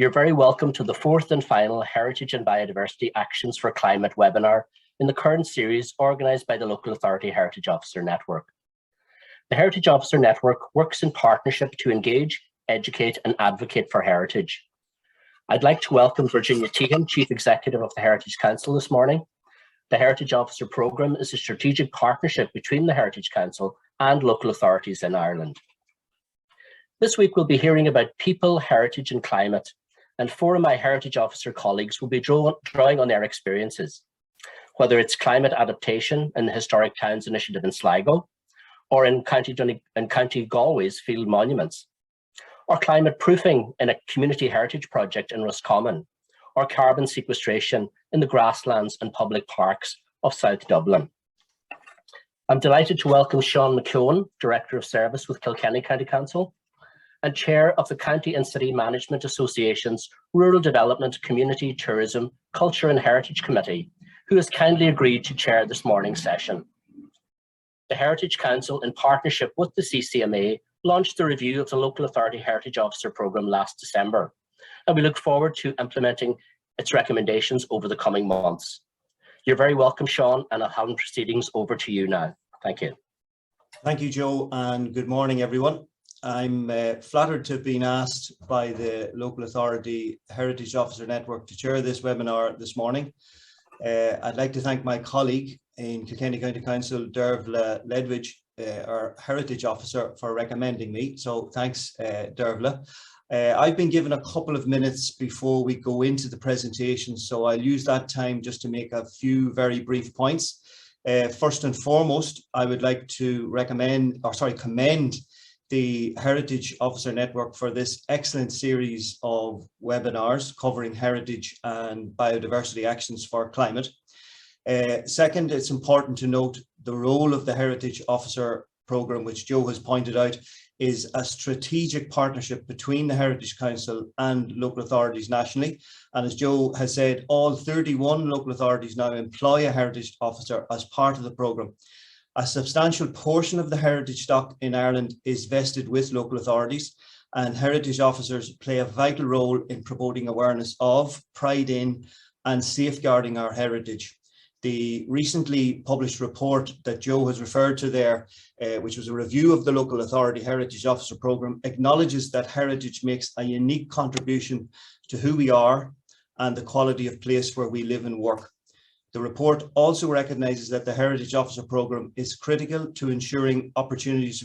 You're very welcome to the fourth and final Heritage and Biodiversity Actions for Climate webinar in the current series organised by the Local Authority Heritage Officer Network. The Heritage Officer Network works in partnership to engage, educate and advocate for heritage. I'd like to welcome Virginia Teehan, Chief Executive of the Heritage Council this morning. The Heritage Officer Programme is a strategic partnership between the Heritage Council and local authorities in Ireland. This week we'll be hearing about people, heritage and climate, and four of my Heritage Officer colleagues will be drawing on their experiences, whether it's climate adaptation in the Historic Towns Initiative in Sligo, or in County Galway's Field Monuments, or climate proofing in a community heritage project in Roscommon, or carbon sequestration in the grasslands and public parks of South Dublin. I'm delighted to welcome Sean McKeown, Director of Service with Kilkenny County Council, and Chair of the County and City Management Association's Rural Development, Community, Tourism, Culture and Heritage Committee, who has kindly agreed to chair this morning's session. The Heritage Council, in partnership with the CCMA, launched the review of the Local Authority Heritage Officer Programme last December, and we look forward to implementing its recommendations over the coming months. You're very welcome, Sean, and I'll hand proceedings over to you now. Thank you. Thank you, Joe, and good morning, everyone. I'm flattered to have been asked by the Local Authority Heritage Officer Network to chair this webinar this morning. I'd like to thank my colleague in Kilkenny County Council, Dervla Ledwidge, our Heritage Officer, for recommending me. So thanks, Dervla. I've been given a couple of minutes before we go into the presentation, so I'll use that time just to make a few very brief points. First and foremost, I would like to commend the Heritage Officer Network for this excellent series of webinars covering heritage and biodiversity actions for climate. Second, it's important to note the role of the Heritage Officer Programme, which Joe has pointed out, is a strategic partnership between the Heritage Council and local authorities nationally. And as Joe has said, all 31 local authorities now employ a Heritage Officer as part of the programme. A substantial portion of the heritage stock in Ireland is vested with local authorities, and heritage officers play a vital role in promoting awareness of, pride in, and safeguarding our heritage. The recently published report that Joe has referred to there, which was a review of the Local Authority Heritage Officer Programme, acknowledges that heritage makes a unique contribution to who we are and the quality of place where we live and work. The report also recognises that the Heritage Officer Programme is critical to ensuring opportunities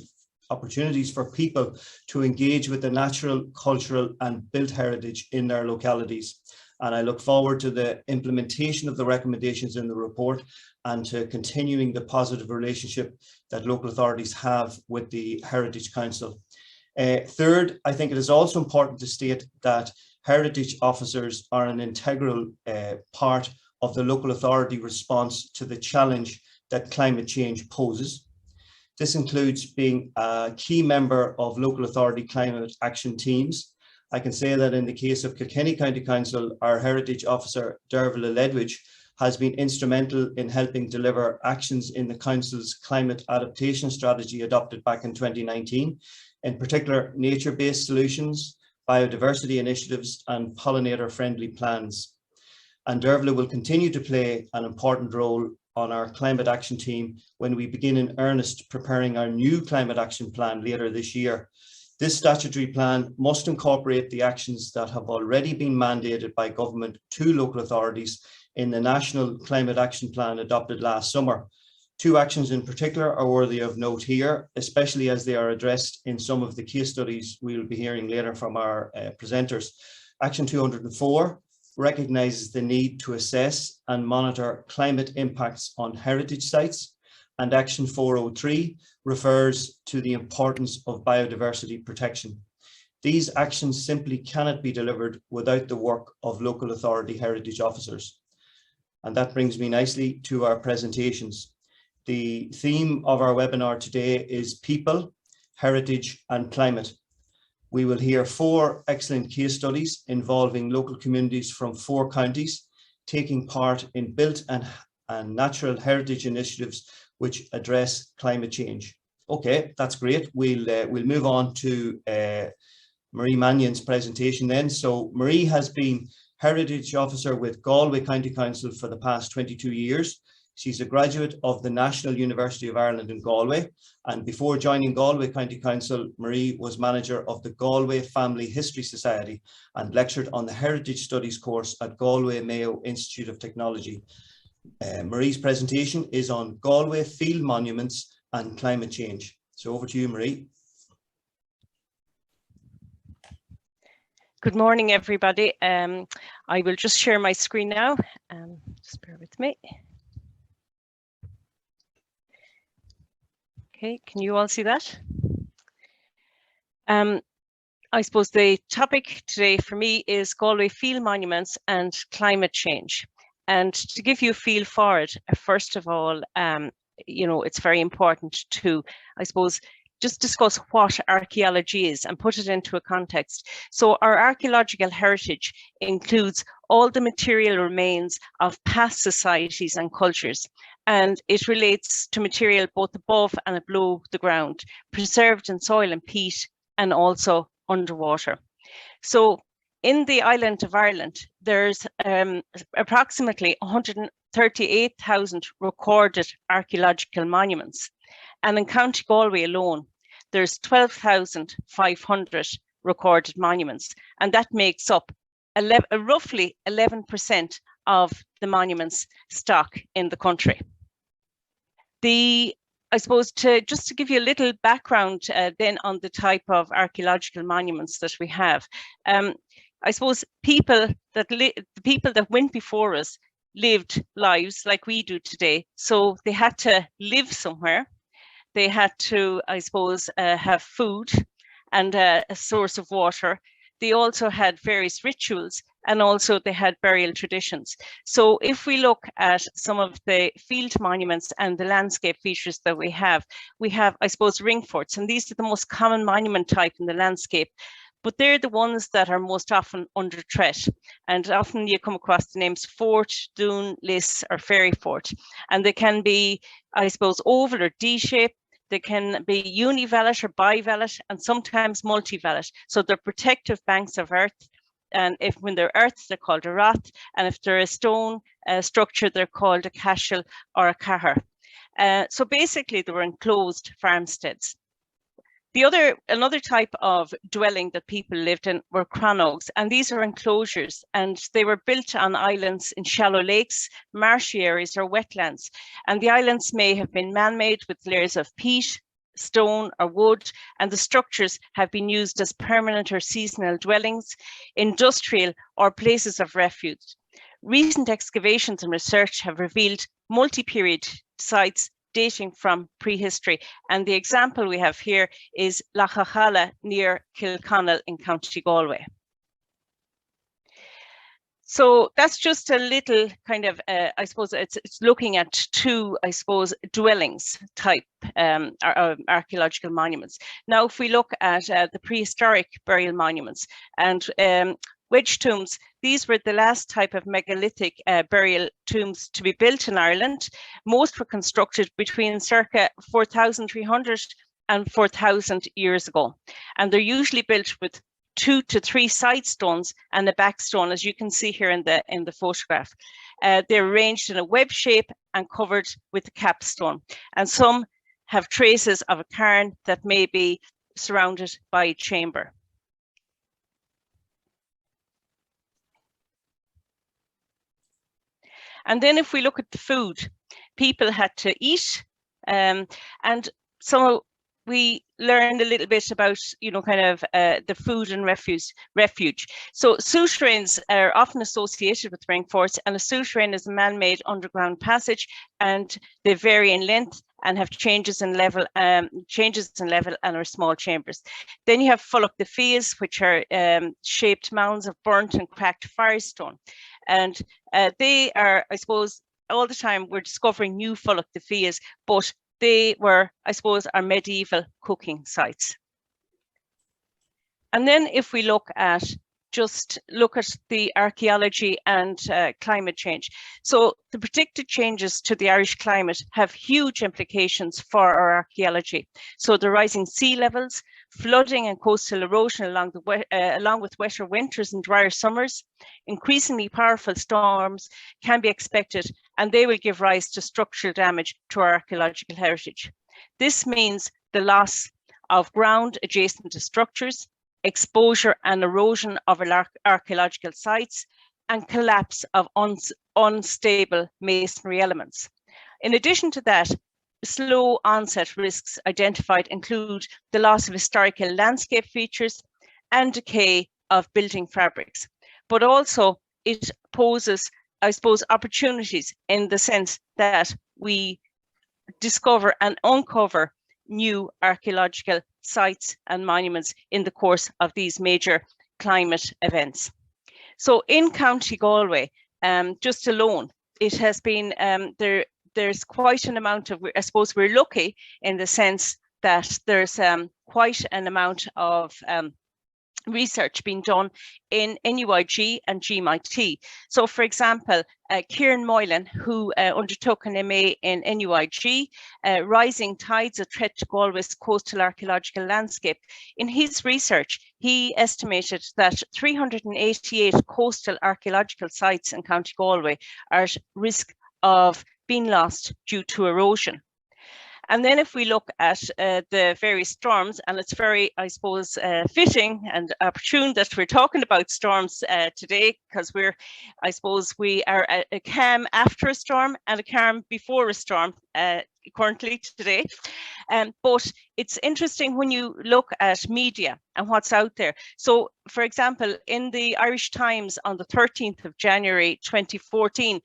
for people to engage with the natural, cultural and built heritage in their localities. And I look forward to the implementation of the recommendations in the report and to continuing the positive relationship that local authorities have with the Heritage Council. Third, I think it is also important to state that heritage officers are an integral part of the local authority response to the challenge that climate change poses. This includes being a key member of local authority climate action teams. I can say that in the case of Kilkenny County Council, our Heritage Officer, Dervla Ledwidge, has been instrumental in helping deliver actions in the Council's climate adaptation strategy adopted back in 2019, in particular nature-based solutions, biodiversity initiatives and pollinator-friendly plans. And Dervla will continue to play an important role on our climate action team when we begin in earnest preparing our new climate action plan later this year. This statutory plan must incorporate the actions that have already been mandated by government to local authorities in the National Climate Action Plan adopted last summer. Two actions in particular are worthy of note here, especially as they are addressed in some of the case studies we will be hearing later from our presenters. Action 204 recognises the need to assess and monitor climate impacts on heritage sites, and Action 403 refers to the importance of biodiversity protection. These actions simply cannot be delivered without the work of local authority heritage officers. And that brings me nicely to our presentations. The theme of our webinar today is people, heritage and climate. We will hear four excellent case studies involving local communities from four counties taking part in built and natural heritage initiatives which address climate change. Okay, that's great. We'll move on to Marie Mannion's presentation then. So Marie has been Heritage Officer with Galway County Council for the past 22 years. She's a graduate of the National University of Ireland in Galway. And before joining Galway County Council, Marie was manager of the Galway Family History Society and lectured on the Heritage Studies course at Galway Mayo Institute of Technology. Marie's presentation is on Galway Field Monuments and climate change. So over to you, Marie. Good morning, everybody. I will just share my screen now. Just bear with me. Okay, can you all see that? I suppose the topic today for me is Galway Field Monuments and climate change. And to give you a feel for it, first of all, you know, it's very important to, I suppose, just discuss what archaeology is and put it into a context. So our archaeological heritage includes all the material remains of past societies and cultures, and it relates to material both above and below the ground, preserved in soil and peat, and also underwater. So in the island of Ireland, there's approximately 138,000 recorded archaeological monuments. And in County Galway alone, there's 12,500 recorded monuments. And that makes up roughly 11% of the monuments stock in the country. I suppose just to give you a little background then on the type of archaeological monuments that we have. I suppose the people that went before us lived lives like we do today. So they had to live somewhere. They had to, I suppose, have food and a source of water. They also had various rituals, and also they had burial traditions. So if we look at some of the field monuments and the landscape features that we have, I suppose, ring forts, and these are the most common monument type in the landscape. But they're the ones that are most often under threat. And often you come across the names fort, dune, liss, or fairy fort. And they can be, I suppose, oval or D-shaped. They can be univalent or bivalent, and sometimes multivalent. So they're protective banks of earth. And when they're earth, they're called a roth. And if they're a stone structure, they're called a cashel or a cahar. So basically, they were enclosed farmsteads. Another type of dwelling that people lived in were crannogs, and these are enclosures, and they were built on islands in shallow lakes, marshy areas, or wetlands. And the islands may have been man-made with layers of peat, stone, or wood, and the structures have been used as permanent or seasonal dwellings, industrial, or places of refuge. Recent excavations and research have revealed multi-period sites dating from prehistory. And the example we have here is Lachachala near Kilkenny in County Galway. So that's just a little kind of, I suppose it's looking at two, I suppose, dwellings type archaeological monuments. Now, if we look at the prehistoric burial monuments and wedge tombs, these were the last type of megalithic burial tombs to be built in Ireland. Most were constructed between circa 4,300 and 4,000 years ago. And they're usually built with 2 to 3 side stones and a back stone, as you can see here in the photograph. They're arranged in a web shape and covered with a capstone. And some have traces of a cairn that may be surrounded by a chamber. And then if we look at the food, people had to eat. And so we learned a little bit about, you know, kind of the food and refuge. So souterrains are often associated with ring forts, and a souterrain is a man-made underground passage, and they vary in length and have changes in level and are small chambers. Then you have Fulloch the Fields, which are shaped mounds of burnt and cracked firestone. And they are, I suppose, all the time we're discovering new Fulloch the Fields, but they were, I suppose, our medieval cooking sites. And then if we look at just look at the archaeology and climate change. So the predicted changes to the Irish climate have huge implications for our archaeology. So the rising sea levels, flooding and coastal erosion along with wetter winters and drier summers, increasingly powerful storms can be expected, and they will give rise to structural damage to our archaeological heritage. This means the loss of ground adjacent to structures, exposure and erosion of archaeological sites, and collapse of unstable masonry elements. In addition to that, slow onset risks identified include the loss of historical landscape features and decay of building fabrics. But also it poses, I suppose, opportunities in the sense that we discover and uncover new archaeological sites and monuments in the course of these major climate events. So in County Galway, just alone, it has been, there's quite an amount of, I suppose we're lucky in the sense that there's quite an amount of research being done in NUIG and GMIT. So for example, Kieran Moylan, who undertook an MA in NUIG, Rising Tides, a Threat to Galway's Coastal Archaeological Landscape. In his research, he estimated that 388 coastal archaeological sites in County Galway are at risk of being lost due to erosion. And then if we look at the various storms, and it's very, I suppose, fitting and opportune that we're talking about storms today, because I suppose we are a calm after a storm and a calm before a storm currently today. But it's interesting when you look at media and what's out there. So, for example, in the Irish Times on the 13th of January 2014,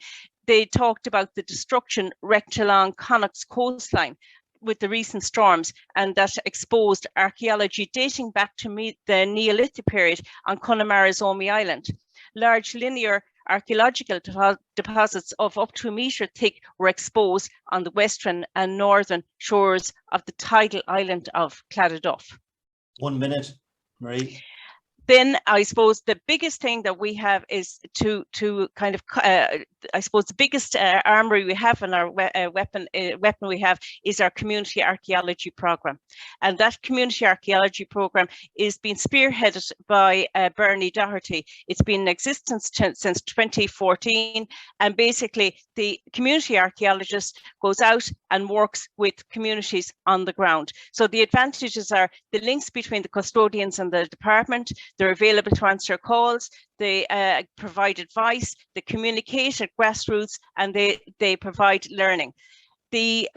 they talked about the destruction wrecked along Connacht's coastline with the recent storms, and that exposed archaeology dating back to the Neolithic period on Connemara's Omey Island. Large linear archaeological deposits of up to a metre thick were exposed on the western and northern shores of the tidal island of Cladaduff. 1 minute, Marie. Then I suppose the biggest thing that we have is to kind of, I suppose the biggest armory we have in our weapon we have is our community archaeology programme. And that community archaeology programme is being spearheaded by Bernie Doherty. It's been in existence since 2014. And basically the community archaeologist goes out and works with communities on the ground. So the advantages are the links between the custodians and the department. They're available to answer calls, they provide advice, they communicate at grassroots, and they provide learning. The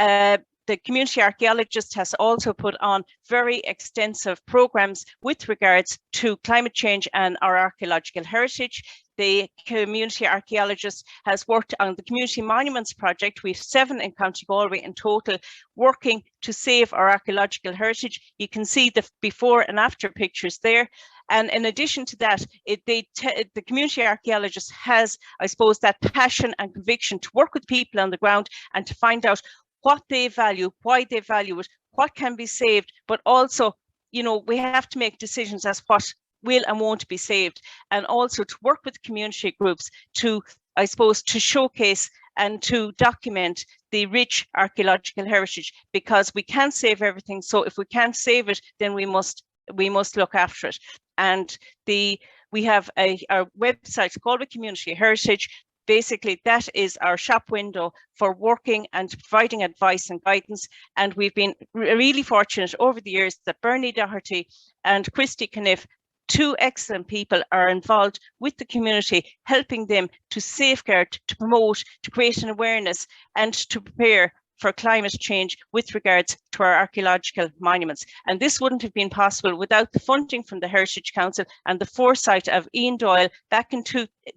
community archaeologist has also put on very extensive programs with regards to climate change and our archaeological heritage. The community archaeologist has worked on the Community Monuments project. We have 7 in County Galway in total, working to save our archaeological heritage. You can see the before and after pictures there. And in addition to that, the community archaeologist has, I suppose, that passion and conviction to work with people on the ground and to find out what they value, why they value it, what can be saved, but also, you know, we have to make decisions as what will and won't be saved, and also to work with community groups to, I suppose, to showcase and to document the rich archaeological heritage, because we can't save everything. So if we can't save it, then we must look after it. And we have our website, Galway Community Heritage. Basically, that is our shop window for working and providing advice and guidance. And we've been really fortunate over the years that Bernie Doherty and Christy Caniff, 2 excellent people, are involved with the community, helping them to safeguard, to promote, to create an awareness, and to prepare for climate change with regards to our archaeological monuments. And this wouldn't have been possible without the funding from the Heritage Council and the foresight of Ian Doyle back in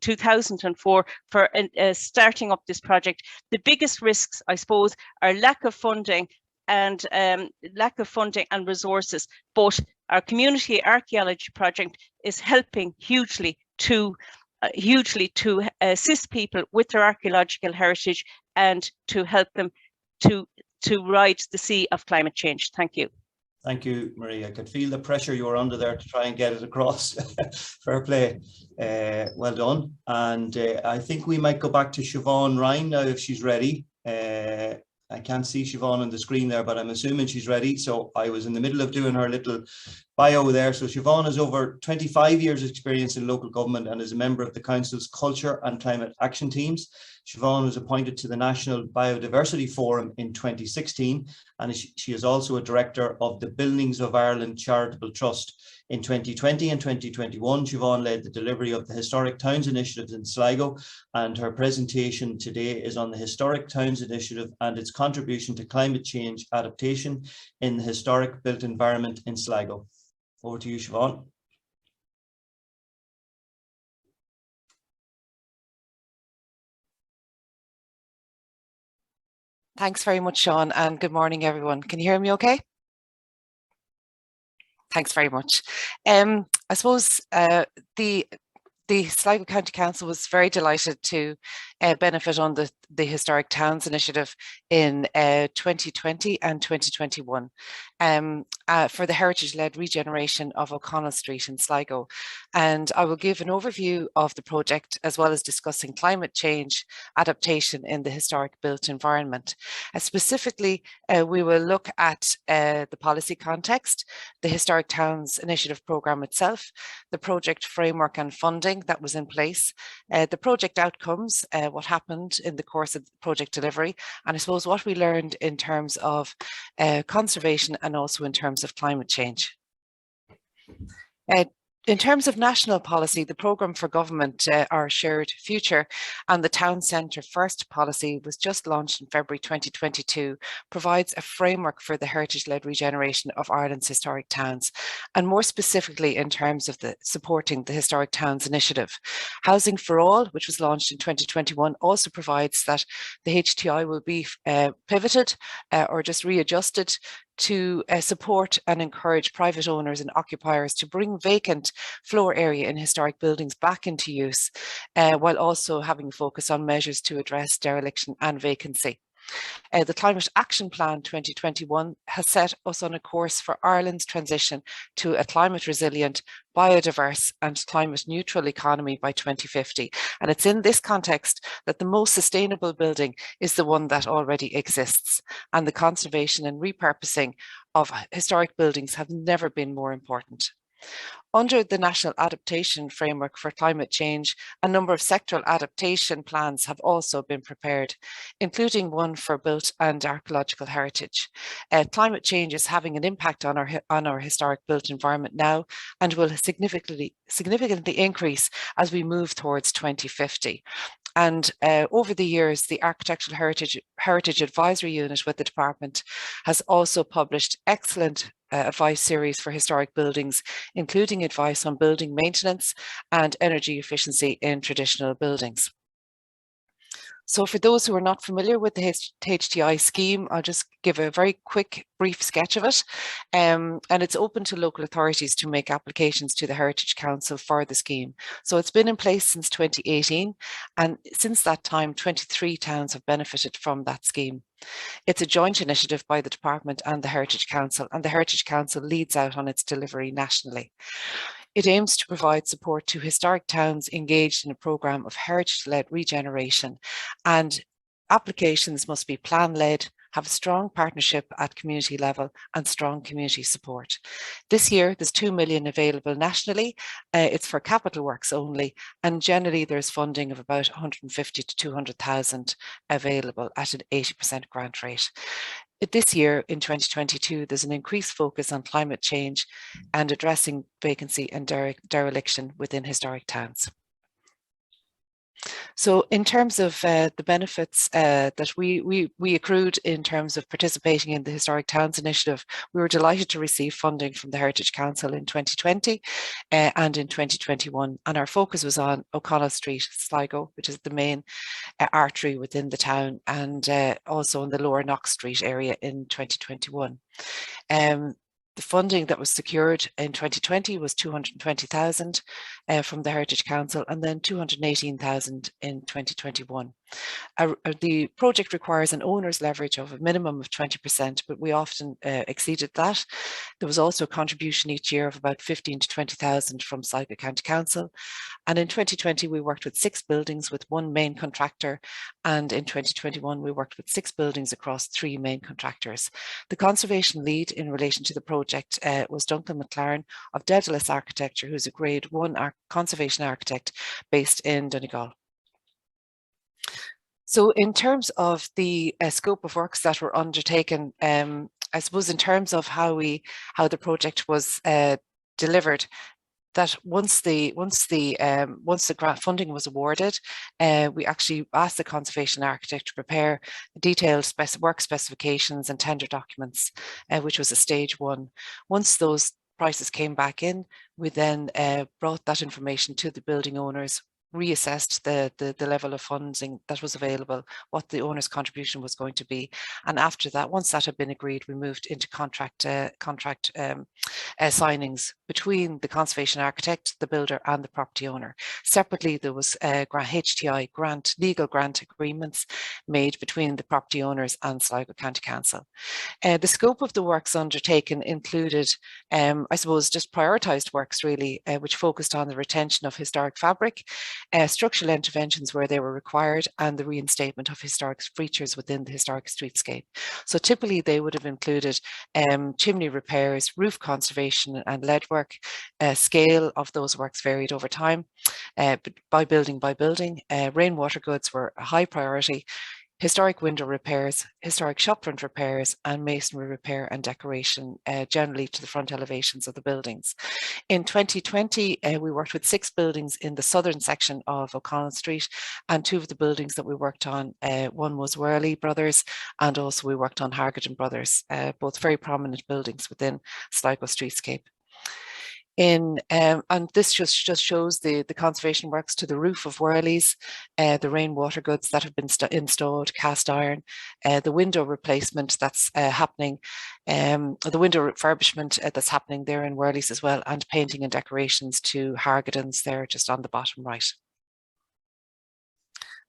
2004 for starting up this project. The biggest risks, I suppose, are lack of funding and resources, but our community archaeology project is helping hugely to assist people with their archaeological heritage and to help them to ride the sea of climate change. Thank you. Thank you, Marie. I could feel the pressure you were under there to try and get it across. Fair play. Well done. And I think we might go back to Siobhan Ryan now if she's ready. I can't see Siobhan on the screen there, but I'm assuming she's ready. So I was in the middle of doing her little bio there. So Siobhan has over 25 years experience in local government and is a member of the Council's Culture and Climate Action teams. Siobhan was appointed to the National Biodiversity Forum in 2016, and she is also a director of the Buildings of Ireland Charitable Trust. In 2020 and 2021, Siobhan led the delivery of the Historic Towns Initiative in Sligo, and her presentation today is on the Historic Towns Initiative and its contribution to climate change adaptation in the historic built environment in Sligo. Over to you, Siobhan. Thanks very much, Sean, and good morning, everyone. Can you hear me okay? Thanks very much. I suppose the Sligo County Council was very delighted to benefit on the Historic Towns Initiative in 2020 and 2021 for the heritage-led regeneration of O'Connell Street in Sligo. And I will give an overview of the project as well as discussing climate change adaptation in the historic built environment. Specifically, we will look at the policy context, the Historic Towns Initiative programme itself, the project framework and funding that was in place, the project outcomes, what happened in the course of the project delivery, and I suppose what we learned in terms of conservation and also in terms of climate change. In terms of national policy, the Programme for Government, Our Shared Future, and the Town Centre First policy was just launched in February 2022, provides a framework for the heritage-led regeneration of Ireland's historic towns, and more specifically in terms of supporting the Historic Towns Initiative. Housing for All, which was launched in 2021, also provides that the HTI will be pivoted or just readjusted to support and encourage private owners and occupiers to bring vacant floor area in historic buildings back into use, while also having a focus on measures to address dereliction and vacancy. The Climate Action Plan 2021 has set us on a course for Ireland's transition to a climate resilient, biodiverse and climate neutral economy by 2050. And it's in this context that the most sustainable building is the one that already exists, and the conservation and repurposing of historic buildings have never been more important. Under the National Adaptation Framework for Climate Change, a number of sectoral adaptation plans have also been prepared, including one for built and archaeological heritage. Climate change is having an impact on our historic built environment now, and will significantly increase as we move towards 2050. And over the years, the Architectural Heritage Advisory Unit with the department has also published excellent advice series for historic buildings, including advice on building maintenance and energy efficiency in traditional buildings. So for those who are not familiar with the HTI scheme, I'll just give a very quick, brief sketch of it. And it's open to local authorities to make applications to the Heritage Council for the scheme. So it's been in place since 2018. And since that time, 23 towns have benefited from that scheme. It's a joint initiative by the department and the Heritage Council, and the Heritage Council leads out on its delivery nationally. It aims to provide support to historic towns engaged in a programme of heritage-led regeneration, and applications must be plan-led, have a strong partnership at community level and strong community support. This year, there's 2 million available nationally. It's for capital works only, and generally there's funding of about 150 to 200,000 available at an 80% grant rate. This year, in 2022, there's an increased focus on climate change and addressing vacancy and dereliction within historic towns. So in terms of the benefits that we accrued in terms of participating in the Historic Towns Initiative, we were delighted to receive funding from the Heritage Council in 2020 and in 2021. And our focus was on O'Connell Street, Sligo, which is the main artery within the town, and also in the Lower Knox Street area in 2021. The funding that was secured in 2020 was 220,000 from the Heritage Council, and then 218,000 in 2021. The project requires an owner's leverage of a minimum of 20%, but we often exceeded that. There was also a contribution each year of about 15 to 20,000 from Sligo County Council. And in 2020, we worked with 6 buildings with 1 main contractor. And in 2021, we worked with 6 buildings across 3 main contractors. The conservation lead in relation to the project was Duncan McLaren of Stabilise Architecture, who's a grade 1 conservation architect based in Donegal. So in terms of the scope of works that were undertaken, I suppose in terms of how the project was delivered, that once the grant funding was awarded, we actually asked the conservation architect to prepare detailed work specifications and tender documents, which was a stage 1. Once those prices came back in, we then brought that information to the building owners, reassessed the level of funding that was available, what the owner's contribution was going to be. And after that, once that had been agreed, we moved into contract signings between the conservation architect, the builder and the property owner. Separately, there was HTI legal grant agreements made between the property owners and Sligo County Council. The scope of the works undertaken included, I suppose, just prioritised works really, which focused on the retention of historic fabric, structural interventions where they were required, and the reinstatement of historic features within the historic streetscape. So typically they would have included chimney repairs, roof conservation and lead work. Scale of those works varied over time, by building. Rainwater goods were a high priority. Historic window repairs, historic shopfront repairs, and masonry repair and decoration, generally to the front elevations of the buildings. In 2020, we worked with 6 buildings in the southern section of O'Connell Street, and 2 of the buildings that we worked on, one was Worley Brothers, and also we worked on Hargadon Brothers, both very prominent buildings within Sligo streetscape. And this just shows the conservation works to the roof of Worley's, the rainwater goods that have been installed, cast iron, the window replacement that's happening, the window refurbishment that's happening there in Worley's as well, and painting and decorations to Hargadon's there just on the bottom right.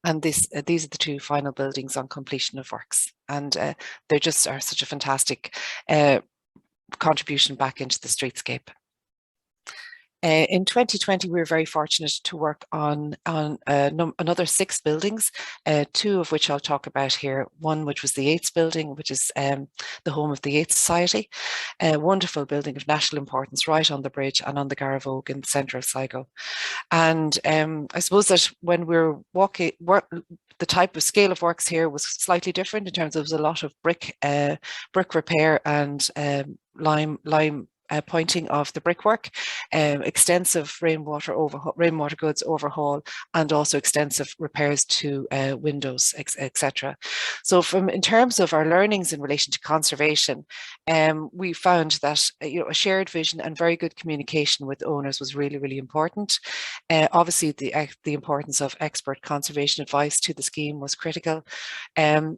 And these are the 2 final buildings on completion of works, and they just are such a fantastic contribution back into the streetscape. In 2020, we were very fortunate to work on another 6 buildings, 2 of which I'll talk about here. One which was the Yates building, which is the home of the Yates Society, a wonderful building of national importance right on the bridge and on the Garavogue in the centre of Sligo. And I suppose that when we're the type of scale of works here was slightly different in terms of there was a lot of brick repair and lime pointing of the brickwork, extensive rainwater goods overhaul, and also extensive repairs to windows, etc. So in terms of our learnings in relation to conservation, we found that a shared vision and very good communication with owners was really, really important. Obviously, the importance of expert conservation advice to the scheme was critical.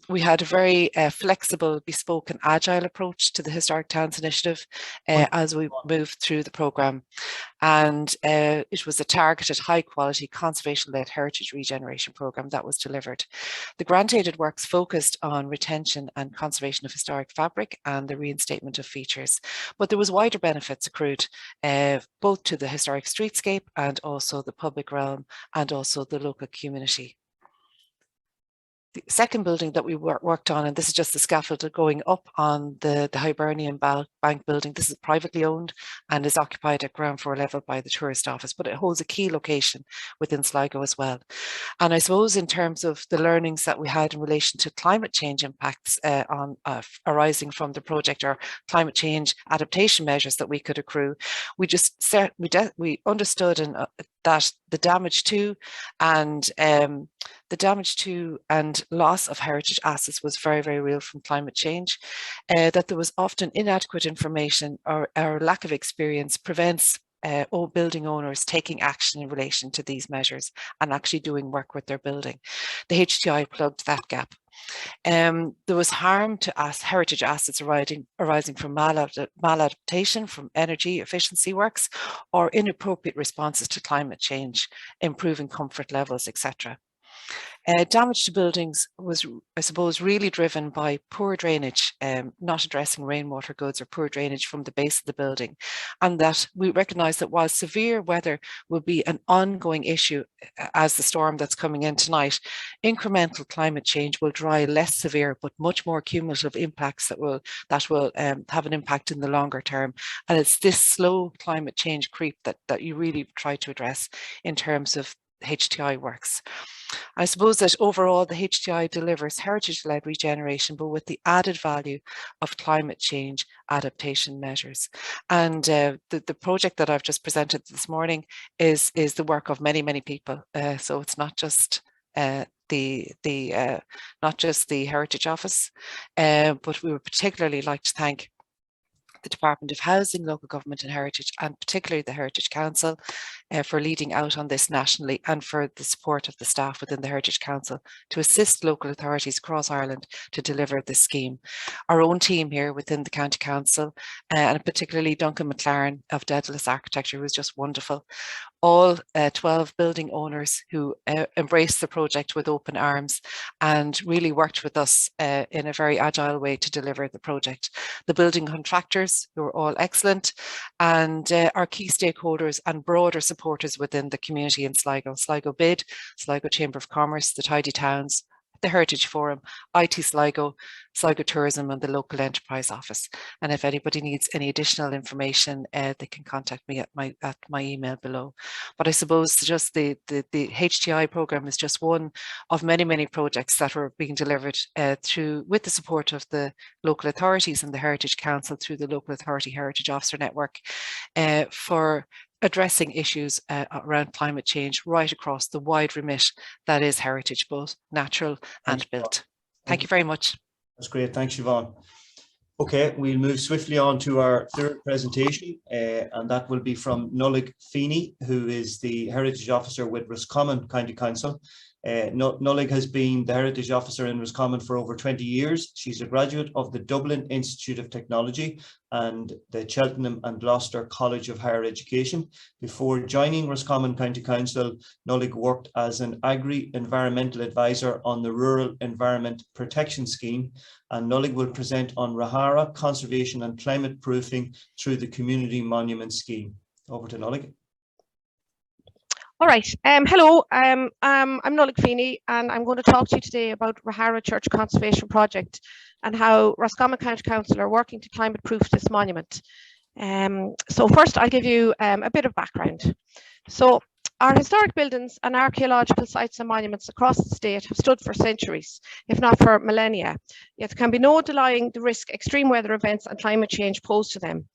We had a very flexible, bespoke and agile approach to the Historic Towns Initiative as we moved through the programme. And it was a targeted, high-quality, conservation-led heritage regeneration programme that was delivered. The grant-aided works focused on retention and conservation of historic fabric and the reinstatement of features. But there was wider benefits accrued, both to the historic streetscape and also the public realm and also the local community. The second building that we worked on, and this is just the scaffold going up on the Hibernian Bank building. This is privately owned and is occupied at ground floor level by the tourist office, but it holds a key location within Sligo as well. And I suppose in terms of the learnings that we had in relation to climate change impacts arising from the project, or climate change adaptation measures that we could accrue, we understood that the damage to and loss of heritage assets was very, very real from climate change, that there was often inadequate information or lack of experience prevents building owners taking action in relation to these measures and actually doing work with their building. The HTI plugged that gap. There was harm to heritage assets arising from maladaptation, from energy efficiency works, or inappropriate responses to climate change, improving comfort levels, etc. Damage to buildings was, I suppose, really driven by poor drainage, not addressing rainwater goods or poor drainage from the base of the building. And that we recognise that while severe weather will be an ongoing issue as the storm that's coming in tonight, incremental climate change will drive less severe but much more cumulative impacts that will have an impact in the longer term. And it's this slow climate change creep that you really try to address in terms of HTI works. I suppose that overall the HTI delivers heritage-led regeneration, but with the added value of climate change adaptation measures. And the project that I've just presented this morning is the work of many, many people. So it's not just not just the Heritage Office, but we would particularly like to thank the Department of Housing, Local Government and Heritage, and particularly the Heritage Council for leading out on this nationally, and for the support of the staff within the Heritage Council to assist local authorities across Ireland to deliver this scheme. Our own team here within the County Council, and particularly Duncan McLaren of Daedalus Architecture, who was just wonderful. All 12 building owners who embraced the project with open arms and really worked with us in a very agile way to deliver the project. The building contractors, who are all excellent, and our key stakeholders and broader supporters within the community in Sligo. Sligo Bid, Sligo Chamber of Commerce, the Tidy Towns, the Heritage Forum, IT Sligo, Sligo Tourism and the Local Enterprise Office. And if anybody needs any additional information, they can contact me at my email below. But I suppose just the HTI programme is just one of many, many projects that are being delivered with the support of the local authorities and the Heritage Council through the Local Authority Heritage Officer Network for addressing issues around climate change right across the wide remit that is heritage, both natural and built. Thank you very much. That's great. Thanks, Siobhan. Okay, we'll move swiftly on to our third presentation, and that will be from Nollaig Feeney, who is the Heritage Officer with Roscommon County Council. Nollaig has been the Heritage Officer in Roscommon for over 20 years. She's a graduate of the Dublin Institute of Technology and the Cheltenham and Gloucester College of Higher Education. Before joining Roscommon County Council, Nollaig worked as an agri-environmental advisor on the Rural Environment Protection Scheme, and Nollaig will present on Rahara conservation and climate proofing through the Community Monument Scheme. Over to Nollaig. All right. Hello, I'm Nollaig Feeney, and I'm going to talk to you today about Rahara Church Conservation Project and how Roscommon County Council are working to climate proof this monument. So first I'll give you a bit of background. So our historic buildings and archaeological sites and monuments across the state have stood for centuries, if not for millennia. Yet there can be no denying the risk extreme weather events and climate change pose to them.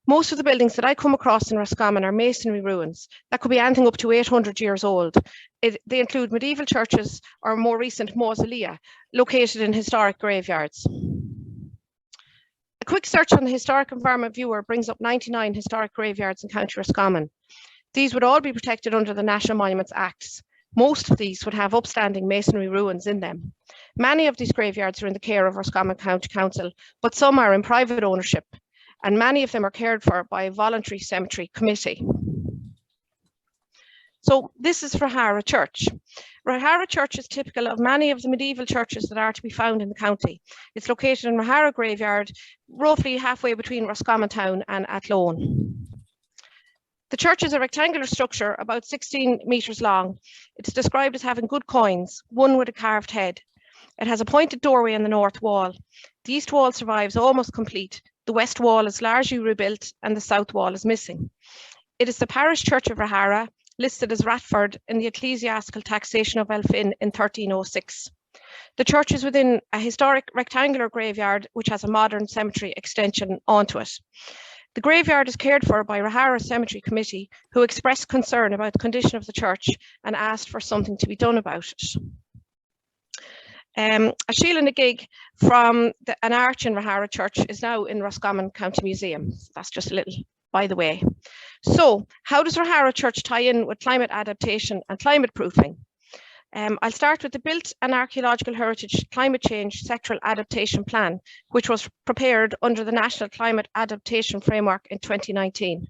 Most of the buildings that I come across in Roscommon are masonry ruins that could be anything up to 800 years old. They include medieval churches or more recent mausolea located in historic graveyards. A quick search on the Historic Environment Viewer brings up 99 historic graveyards in County Roscommon. These would all be protected under the National Monuments Acts. Most of these would have upstanding masonry ruins in them. Many of these graveyards are in the care of Roscommon County Council, but some are in private ownership, and many of them are cared for by a voluntary cemetery committee. So this is Rahara Church. Rahara Church is typical of many of the medieval churches that are to be found in the county. It's located in Rahara Graveyard, roughly halfway between Roscommon Town and Athlone. The church is a rectangular structure about 16 metres long. It's described as having good coins, one with a carved head. It has a pointed doorway in the north wall. The east wall survives almost complete. The west wall is largely rebuilt and the south wall is missing. It is the parish church of Rahara, listed as Ratford in the ecclesiastical taxation of Elphin in 1306. The church is within a historic rectangular graveyard which has a modern cemetery extension onto it. The graveyard is cared for by Rahara Cemetery Committee, who expressed concern about the condition of the church and asked for something to be done about it. A shield and a gig from an arch in Rahara Church is now in Roscommon County Museum. That's just a little by the way. So how does Rahara Church tie in with climate adaptation and climate proofing? I'll start with the Built and Archaeological Heritage Climate Change Sectoral Adaptation Plan, which was prepared under the National Climate Adaptation Framework in 2019.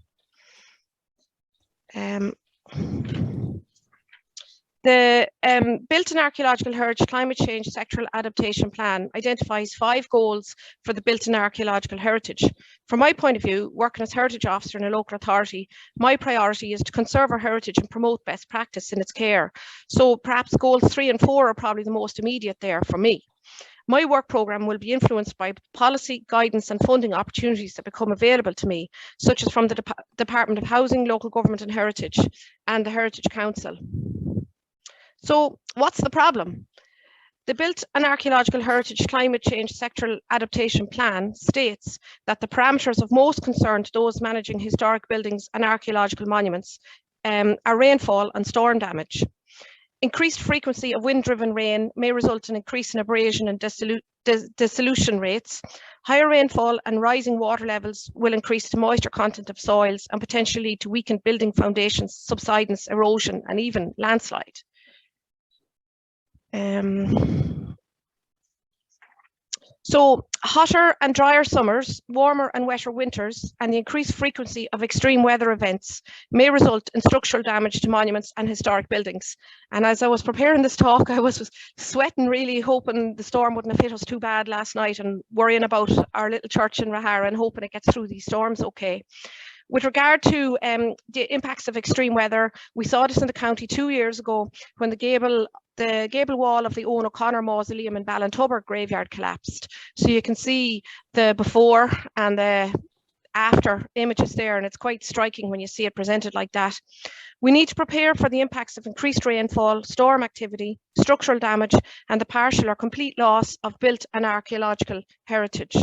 The Built and Archaeological Heritage Climate Change Sectoral Adaptation Plan identifies 5 goals for the built and archaeological heritage. From my point of view, working as heritage officer in a local authority, my priority is to conserve our heritage and promote best practice in its care. So perhaps goals 3 and 4 are probably the most immediate there for me. My work programme will be influenced by policy, guidance and funding opportunities that become available to me, such as from the Department of Housing, Local Government and Heritage and the Heritage Council. So what's the problem? The Built and Archaeological Heritage Climate Change Sectoral Adaptation Plan states that the parameters of most concern to those managing historic buildings and archaeological monuments are rainfall and storm damage. Increased frequency of wind-driven rain may result in increase in abrasion and dissolution rates. Higher rainfall and rising water levels will increase the moisture content of soils and potentially lead to weakened building foundations, subsidence, erosion and even landslide. So hotter and drier summers, warmer and wetter winters, and the increased frequency of extreme weather events may result in structural damage to monuments and historic buildings. And as I was preparing this talk, I was sweating, really hoping the storm wouldn't have hit us too bad last night and worrying about our little church in Rahara and hoping it gets through these storms okay. With regard to the impacts of extreme weather, we saw this in the county 2 years ago when the gable wall of the Owen O'Connor Mausoleum in Ballintubber graveyard collapsed. So you can see the before and the after images there, and it's quite striking when you see it presented like that. We need to prepare for the impacts of increased rainfall, storm activity, structural damage, and the partial or complete loss of built and archaeological heritage.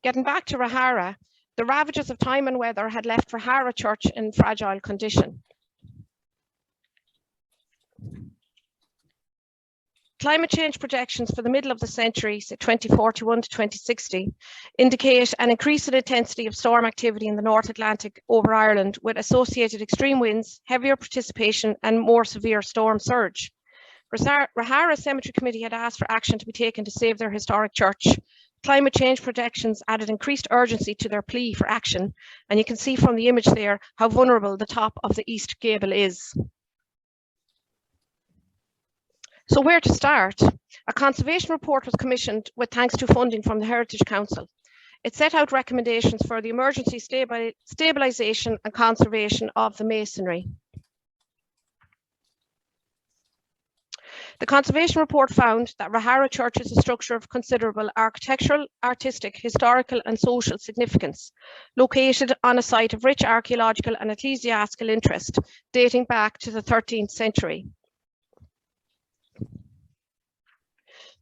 Getting back to Rahara, the ravages of time and weather had left Rahara Church in fragile condition. Climate change projections for the middle of the century, say 2041 to 2060, indicate an increase in intensity of storm activity in the North Atlantic over Ireland with associated extreme winds, heavier precipitation and more severe storm surge. Rahara Cemetery Committee had asked for action to be taken to save their historic church. Climate change projections added increased urgency to their plea for action, and you can see from the image there how vulnerable the top of the east gable is. So where to start? A conservation report was commissioned with thanks to funding from the Heritage Council. It set out recommendations for the emergency stabilisation and conservation of the masonry. The conservation report found that Rahara Church is a structure of considerable architectural, artistic, historical and social significance, located on a site of rich archaeological and ecclesiastical interest dating back to the 13th century.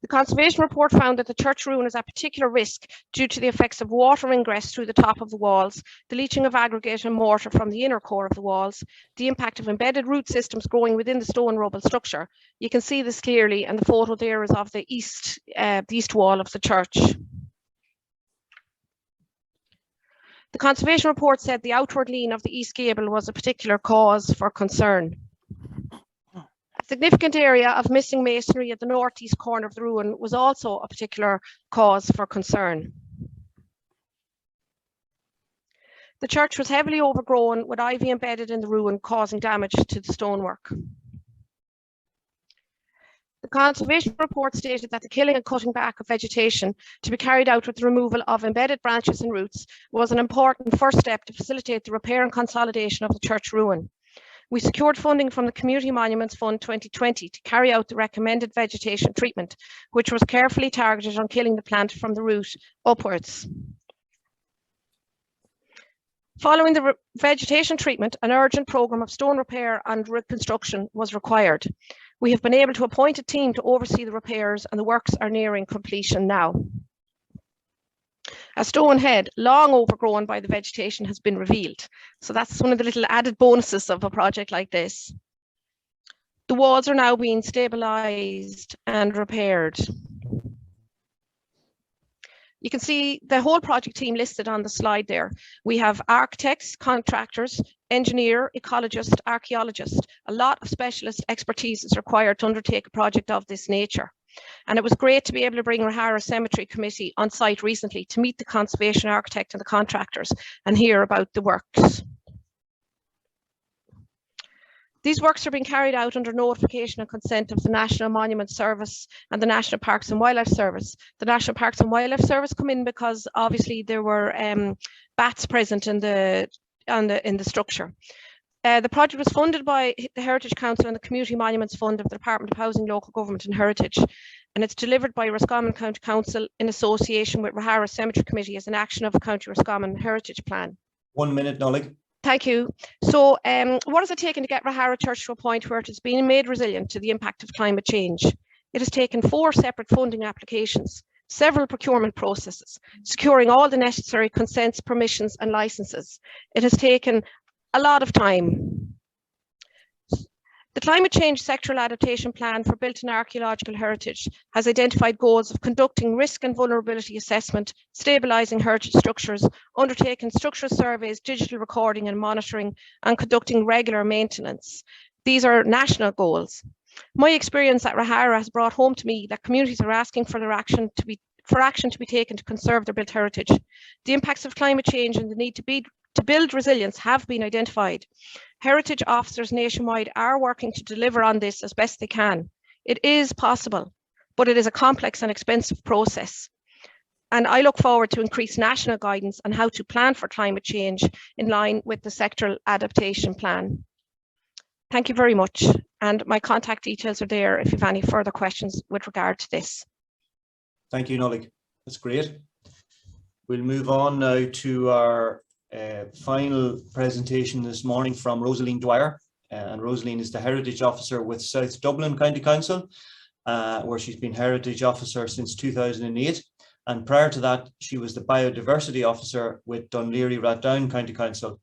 The conservation report found that the church ruin is at particular risk due to the effects of water ingress through the top of the walls, the leaching of aggregate and mortar from the inner core of the walls, the impact of embedded root systems growing within the stone rubble structure. You can see this clearly, and the photo there is of the east wall of the church. The conservation report said the outward lean of the east gable was a particular cause for concern. A significant area of missing masonry at the northeast corner of the ruin was also a particular cause for concern. The church was heavily overgrown with ivy embedded in the ruin, causing damage to the stonework. The conservation report stated that the killing and cutting back of vegetation to be carried out with the removal of embedded branches and roots was an important first step to facilitate the repair and consolidation of the church ruin. We secured funding from the Community Monuments Fund 2020 to carry out the recommended vegetation treatment, which was carefully targeted on killing the plant from the root upwards. Following the vegetation treatment, an urgent programme of stone repair and reconstruction was required. We have been able to appoint a team to oversee the repairs, and the works are nearing completion now. A stone head, long overgrown by the vegetation, has been revealed. So that's one of the little added bonuses of a project like this. The walls are now being stabilised and repaired. You can see the whole project team listed on the slide there. We have architects, contractors, engineer, ecologist, archaeologist. A lot of specialist expertise is required to undertake a project of this nature. And it was great to be able to bring Rahara Cemetery Committee on site recently to meet the conservation architect and the contractors and hear about the works. These works are being carried out under notification and consent of the National Monument Service and the National Parks and Wildlife Service. The National Parks and Wildlife Service come in because obviously there were bats present in the structure. The project was funded by the Heritage Council and the Community Monuments Fund of the Department of Housing, Local Government and Heritage, and it's delivered by Roscommon County Council in association with Rahara Cemetery Committee as an action of the County Roscommon Heritage Plan. 1 minute, Nollaig. Thank you. So what has it taken to get Rahara Church to a point where it has been made resilient to the impact of climate change? It has taken 4 separate funding applications, several procurement processes, securing all the necessary consents, permissions and licenses. It has taken a lot of time. The Climate Change Sectoral Adaptation Plan for Built and Archaeological Heritage has identified goals of conducting risk and vulnerability assessment, stabilising heritage structures, undertaking structural surveys, digital recording and monitoring, and conducting regular maintenance. These are national goals. My experience at Rahara has brought home to me that communities are asking for their action to be taken to conserve their built heritage. The impacts of climate change and the need to build resilience have been identified. Heritage officers nationwide are working to deliver on this as best they can. It is possible, but it is a complex and expensive process. And I look forward to increased national guidance on how to plan for climate change in line with the sectoral adaptation plan. Thank you very much. And my contact details are there if you have any further questions with regard to this. Thank you, Nollaig. That's great. We'll move on now to our final presentation this morning from Rosaleen Dwyer, and Rosaleen is the Heritage Officer with South Dublin County Council, where she's been Heritage Officer since 2008, and prior to that she was the Biodiversity Officer with Dunleary-Rathdown County Council.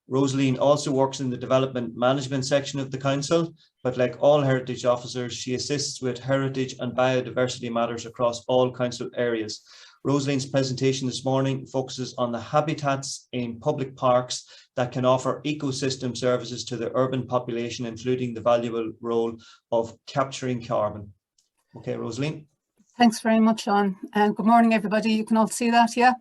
Rosaleen also works in the Development Management section of the Council, but like all Heritage Officers she assists with heritage and biodiversity matters across all Council areas. Rosaleen's presentation this morning focuses on the habitats in public parks that can offer ecosystem services to the urban population, including the valuable role of capturing carbon. Okay, Rosaleen. Thanks very much, Sean. Good morning, everybody. You can all see that, yeah?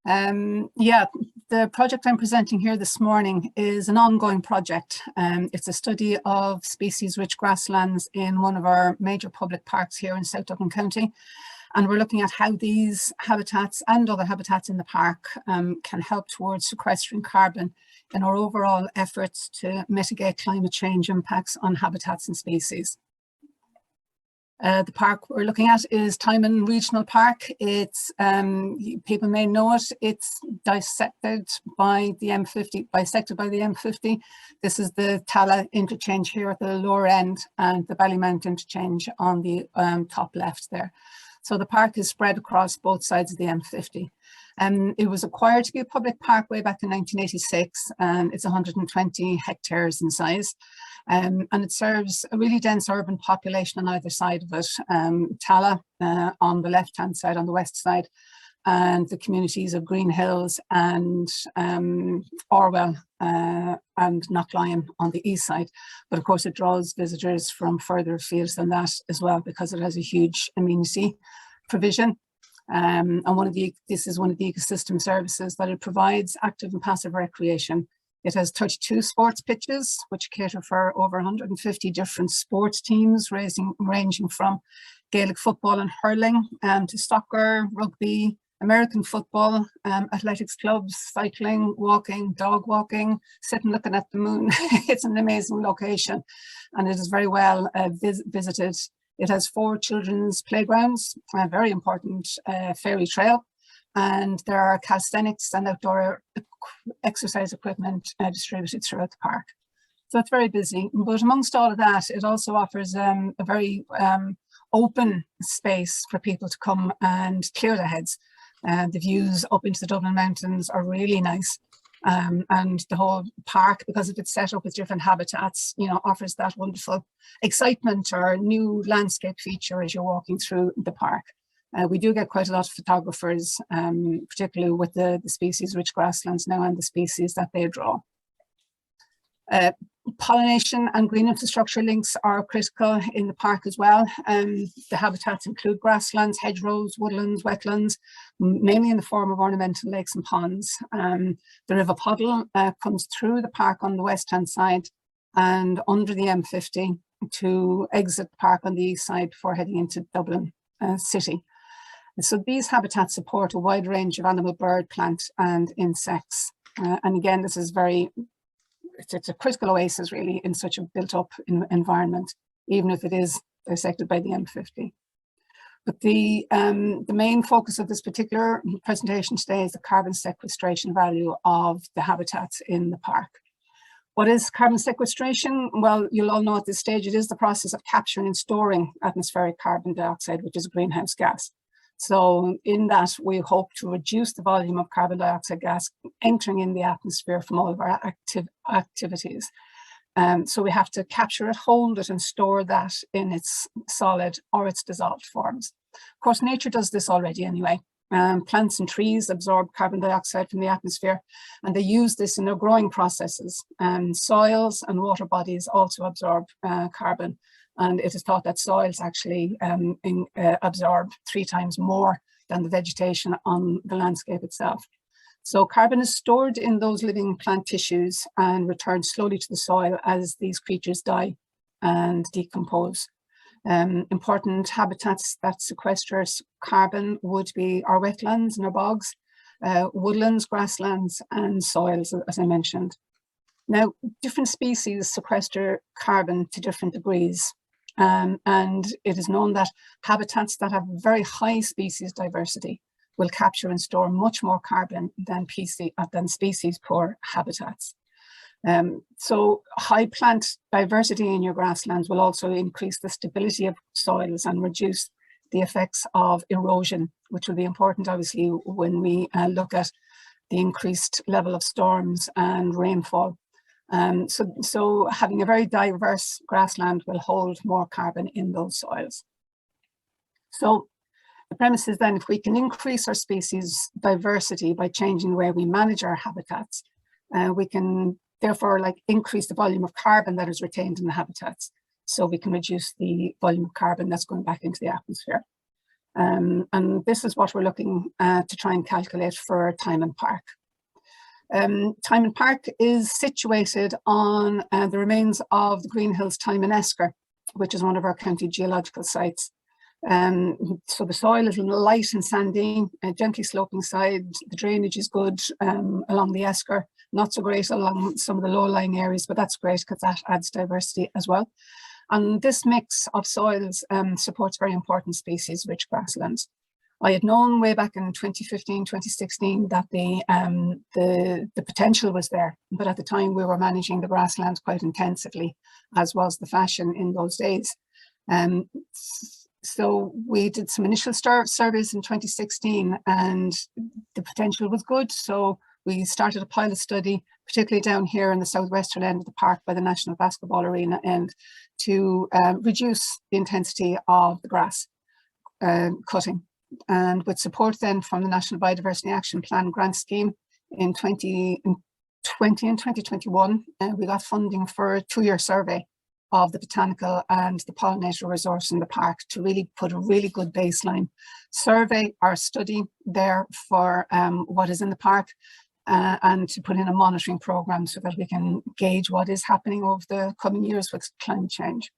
Yeah, the project I'm presenting here this morning is an ongoing project. It's a study of species-rich grasslands in one of our major public parks here in South Dublin County. And we're looking at how these habitats and other habitats in the park can help towards sequestering carbon in our overall efforts to mitigate climate change impacts on habitats and species. The park we're looking at is Timon Regional Park. It's, people may know it, it's dissected by the M50. This is the Tala interchange here at the lower end and the Ballymount interchange on the top left there. So the park is spread across both sides of the M50. It was acquired to be a public park way back in 1986, and it's 120 hectares in size. And it serves a really dense urban population on either side of it. Tala on the left-hand side, on the west side, and the communities of Green Hills and Orwell and Knocklion on the east side. But of course it draws visitors from further afield than that as well, because it has a huge amenity provision. And this is one of the ecosystem services that it provides: active and passive recreation. It has 32 sports pitches, which cater for over 150 different sports teams, ranging from Gaelic football and hurling to soccer, rugby, American football, athletics clubs, cycling, walking, dog walking, sitting looking at the moon. It's an amazing location and it is very well visited. It has 4 children's playgrounds, a very important fairy trail, and there are calisthenics and outdoor exercise equipment distributed throughout the park. So it's very busy, but amongst all of that, it also offers a very open space for people to come and clear their heads. The views up into the Dublin Mountains are really nice. And the whole park, because of its setup with different habitats, you know, offers that wonderful excitement or new landscape feature as you're walking through the park. We do get quite a lot of photographers, particularly with the species-rich grasslands now and the species that they draw. Pollination and green infrastructure links are critical in the park as well. The habitats include grasslands, hedgerows, woodlands, wetlands, mainly in the form of ornamental lakes and ponds. The River Puddle comes through the park on the west-hand side, and under the M50 to exit the park on the east side before heading into Dublin city. So these habitats support a wide range of animal, bird, plant and insects. And again, this is it's a critical oasis really in such a built up environment, even if it is dissected by the M50. But the main focus of this particular presentation today is the carbon sequestration value of the habitats in the park. What is carbon sequestration? Well, you'll all know at this stage, it is the process of capturing and storing atmospheric carbon dioxide, which is a greenhouse gas. So in that, we hope to reduce the volume of carbon dioxide gas entering in the atmosphere from all of our activities. So we have to capture it, hold it and store that in its solid or its dissolved forms. Of course, nature does this already anyway. Plants and trees absorb carbon dioxide from the atmosphere, and they use this in their growing processes. Soils and water bodies also absorb carbon, and it is thought that soils actually absorb 3 times more than the vegetation on the landscape itself. So carbon is stored in those living plant tissues and returned slowly to the soil as these creatures die and decompose. Important habitats that sequester carbon would be our wetlands and our bogs, woodlands, grasslands and soils, as I mentioned. Now, different species sequester carbon to different degrees. And it is known that habitats that have very high species diversity will capture and store much more carbon than species poor habitats. So high plant diversity in your grasslands will also increase the stability of soils and reduce the effects of erosion, which will be important obviously when we look at the increased level of storms and rainfall. So having a very diverse grassland will hold more carbon in those soils. So the premise is then if we can increase our species diversity by changing the way we manage our habitats, we can therefore increase the volume of carbon that is retained in the habitats. So we can reduce the volume of carbon that's going back into the atmosphere. And this is what we're looking to try and calculate for Tymon Park. Tymon Park is situated on the remains of the Green Hills Tymon Esker, which is one of our county geological sites. So the soil is light and sandy, gently sloping side. The drainage is good along the Esker, not so great along some of the low-lying areas, but that's great because that adds diversity as well. And this mix of soils supports very important species-rich grasslands. I had known way back in 2015, 2016 that the potential was there, but at the time we were managing the grasslands quite intensively, as was the fashion in those days. So we did some initial surveys in 2016 and the potential was good. So we started a pilot study, particularly down here in the southwestern end of the park by the National Basketball Arena end, to reduce the intensity of the grass cutting. And with support then from the National Biodiversity Action Plan grant scheme in 2020 and 2021, we got funding for a 2-year survey of the botanical and the pollinator resource in the park to really put a really good baseline survey or study there for what is in the park and to put in a monitoring program so that we can gauge what is happening over the coming years with climate change.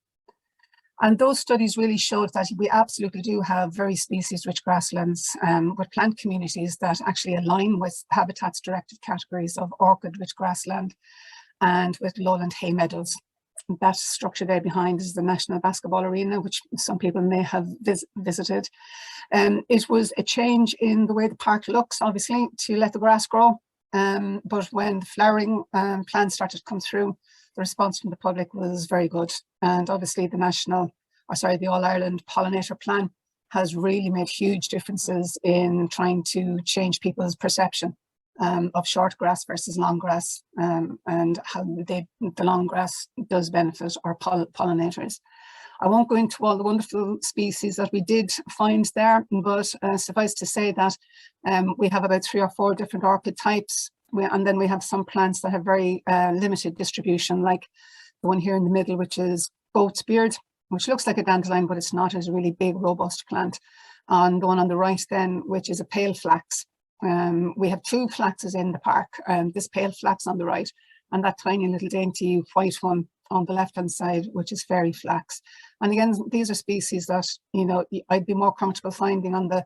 And those studies really showed that we absolutely do have very species-rich grasslands with plant communities that actually align with habitats directed categories of orchid-rich grassland and with lowland hay meadows. That structure there behind is the National Basketball Arena, which some people may have visited. It was a change in the way the park looks, obviously, to let the grass grow. But when the flowering plants started to come through, the response from the public was very good. And obviously the All-Ireland Pollinator Plan has really made huge differences in trying to change people's perception of short grass versus long grass and how the long grass does benefit our pollinators. I won't go into all the wonderful species that we did find there, but suffice to say that we have about 3 or 4 different orchid types. And then we have some plants that have very limited distribution, like the one here in the middle, which is goat's beard, which looks like a dandelion, but it's not. It's a really big, robust plant. And the one on the right then, which is a pale flax. We have 2 flaxes in the park, this pale flax on the right, and that tiny little dainty white one on the left-hand side, which is fairy flax. And again, these are species that, you know, I'd be more comfortable finding on the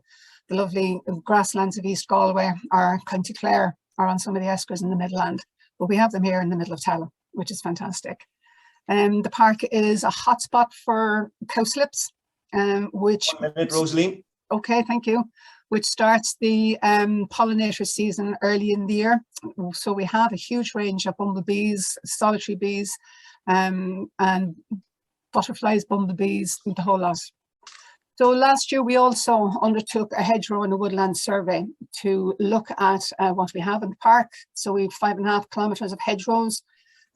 lovely grasslands of East Galway or County Clare or on some of the estuaries in the Midland. But we have them here in the middle of Tala, which is fantastic. The park is a hotspot for cowslips, which... 1 minute, Rosaleen. Okay, thank you. Which starts the pollinator season early in the year. So we have a huge range of bumblebees, solitary bees, and butterflies, bumblebees, the whole lot. So last year we also undertook a hedgerow and a woodland survey to look at what we have in the park. So we have 5.5 kilometres of hedgerows,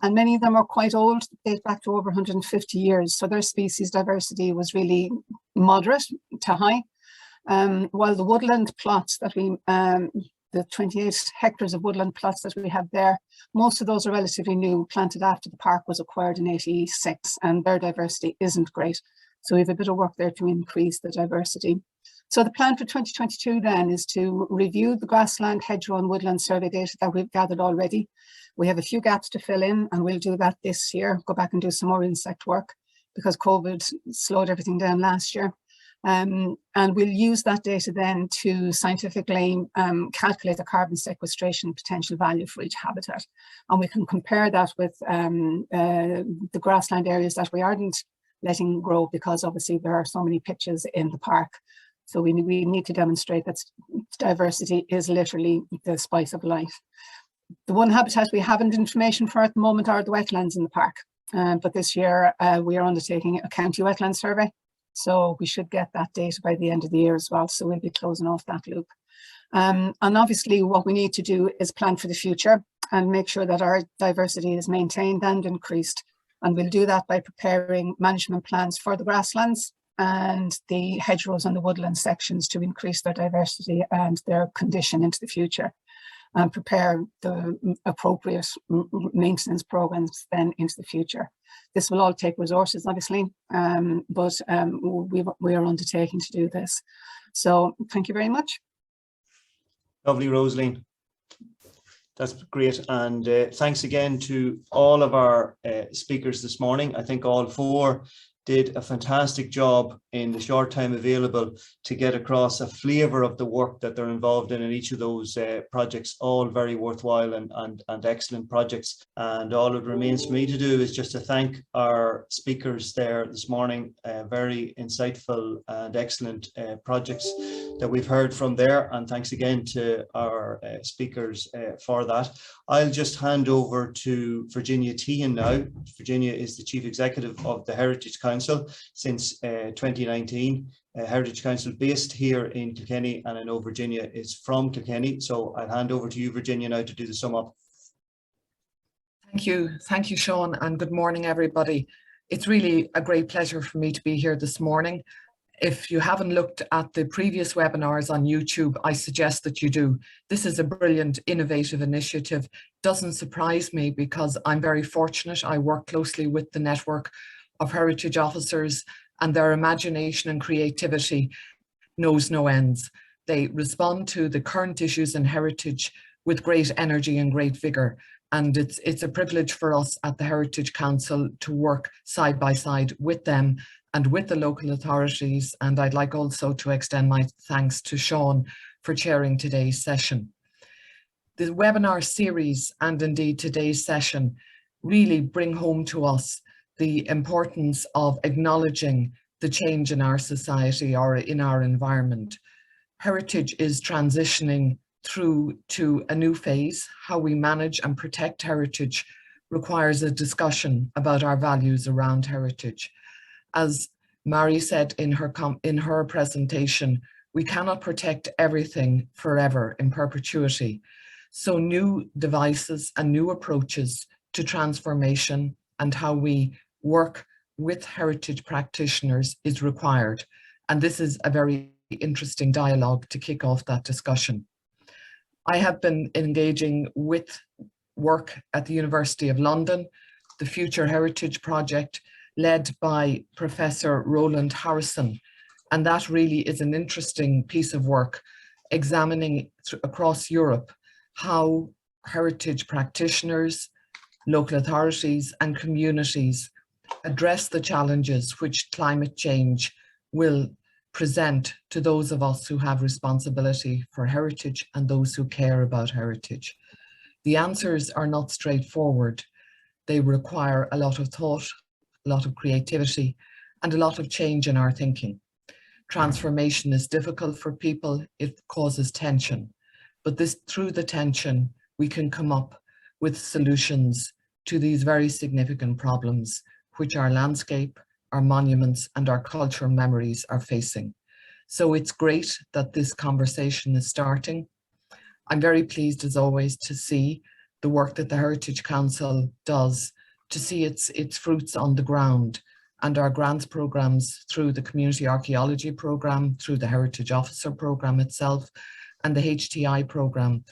and many of them are quite old, date back to over 150 years. So their species diversity was really moderate to high. While the woodland plots that we, the 28 hectares of woodland plots that we have there, most of those are relatively new, planted after the park was acquired in '86, and their diversity isn't great. So we have a bit of work there to increase the diversity. So the plan for 2022 then is to review the grassland, hedgerow and woodland survey data that we've gathered already. We have a few gaps to fill in, and we'll do that this year, go back and do some more insect work because COVID slowed everything down last year. And we'll use that data then to scientifically calculate the carbon sequestration potential value for each habitat. And we can compare that with the grassland areas that we aren't letting grow, because obviously there are so many pitches in the park. So we need to demonstrate that diversity is literally the spice of life. The one habitat we haven't information for at the moment are the wetlands in the park. But this year we are undertaking a county wetland survey. So we should get that data by the end of the year as well. So we'll be closing off that loop. And obviously what we need to do is plan for the future and make sure that our diversity is maintained and increased. And we'll do that by preparing management plans for the grasslands and the hedgerows and the woodland sections to increase their diversity and their condition into the future, and prepare the appropriate maintenance programs then into the future. This will all take resources, obviously, but we are undertaking to do this. So thank you very much. Lovely, Rosaleen. That's great. And thanks again to all of our speakers this morning. I think all four did a fantastic job in the short time available to get across a flavour of the work that they're involved in each of those projects, all very worthwhile and excellent projects. And all it remains for me to do is just to thank our speakers there this morning. Very insightful and excellent projects that we've heard from there. And thanks again to our speakers for that. I'll just hand over to Virginia Teehan now. Virginia is the Chief Executive of the Heritage Council since 2019. Heritage Council based here in Kilkenny, and I know Virginia is from Kilkenny. So I'll hand over to you, Virginia, now to do the sum up. Thank you, Sean, and good morning, everybody. It's really a great pleasure for me to be here this morning. If you haven't looked at the previous webinars on YouTube, I suggest that you do. This is a brilliant, innovative initiative. Doesn't surprise me because I'm very fortunate. I work closely with the network of heritage officers, and their imagination and creativity knows no ends. They respond to the current issues in heritage with great energy and great vigour. And it's a privilege for us at the Heritage Council to work side by side with them and with the local authorities. And I'd like also to extend my thanks to Sean for chairing today's session. The webinar series and indeed today's session really bring home to us the importance of acknowledging the change in our society or in our environment. Heritage is transitioning through to a new phase. How we manage and protect heritage requires a discussion about our values around heritage. As Mary said in her presentation, we cannot protect everything forever in perpetuity. So new devices and new approaches to transformation and how we work with heritage practitioners is required. And this is a very interesting dialogue to kick off that discussion. I have been engaging with work at the University of London, the Future Heritage Project, led by Professor Roland Harrison. And that really is an interesting piece of work, examining across Europe how heritage practitioners, local authorities and communities address the challenges which climate change will present to those of us who have responsibility for heritage and those who care about heritage. The answers are not straightforward. They require a lot of thought, a lot of creativity, and a lot of change in our thinking. Transformation is difficult for people, it causes tension, but through the tension, we can come up with solutions to these very significant problems which our landscape, our monuments, and our cultural memories are facing. So it's great that this conversation is starting. I'm very pleased, as always, to see the work that the Heritage Council does, to see its fruits on the ground, and our grants programs through the Community Archaeology Programme, through the Heritage Officer Programme itself, and the HTI Programme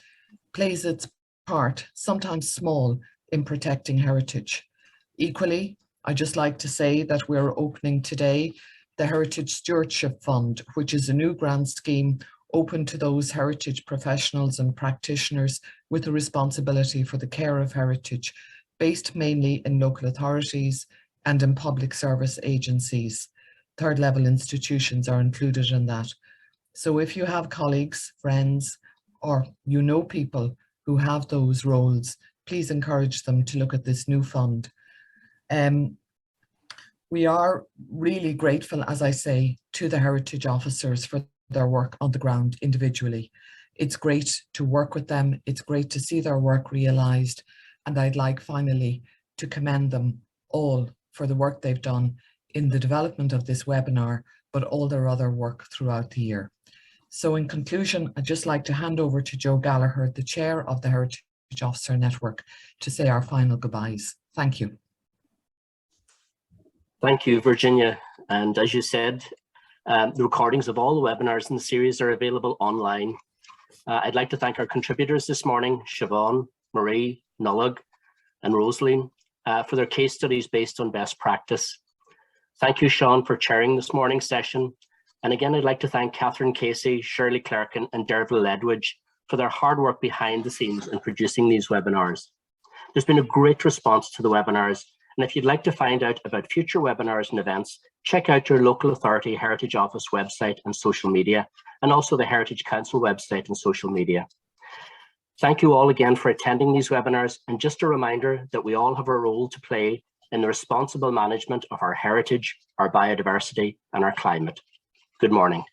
plays its part, sometimes small, in protecting heritage. Equally, I'd just like to say that we're opening today the Heritage Stewardship Fund, which is a new grant scheme open to those heritage professionals and practitioners with a responsibility for the care of heritage, based mainly in local authorities and in public service agencies. Third level institutions are included in that. So if you have colleagues, friends, or you know people who have those roles, please encourage them to look at this new fund. We are really grateful, as I say, to the heritage officers for their work on the ground individually. It's great to work with them. It's great to see their work realised. And I'd like finally to commend them all for the work they've done in the development of this webinar, but all their other work throughout the year. So in conclusion, I'd just like to hand over to Joe Gallagher, the chair of the Heritage Officer Network, to say our final goodbyes. Thank you. Thank you, Virginia. And as you said, the recordings of all the webinars in the series are available online. I'd like to thank our contributors this morning, Siobhan, Marie, Nollaig, and Rosaleen, for their case studies based on best practice. Thank you, Sean, for chairing this morning's session. And again, I'd like to thank Catherine Casey, Shirley Clerkin, and Derville Ledwidge for their hard work behind the scenes in producing these webinars. There's been a great response to the webinars, and if you'd like to find out about future webinars and events, check out your local authority Heritage Office website and social media, and also the Heritage Council website and social media. Thank you all again for attending these webinars, and just a reminder that we all have a role to play in the responsible management of our heritage, our biodiversity, and our climate. Good morning.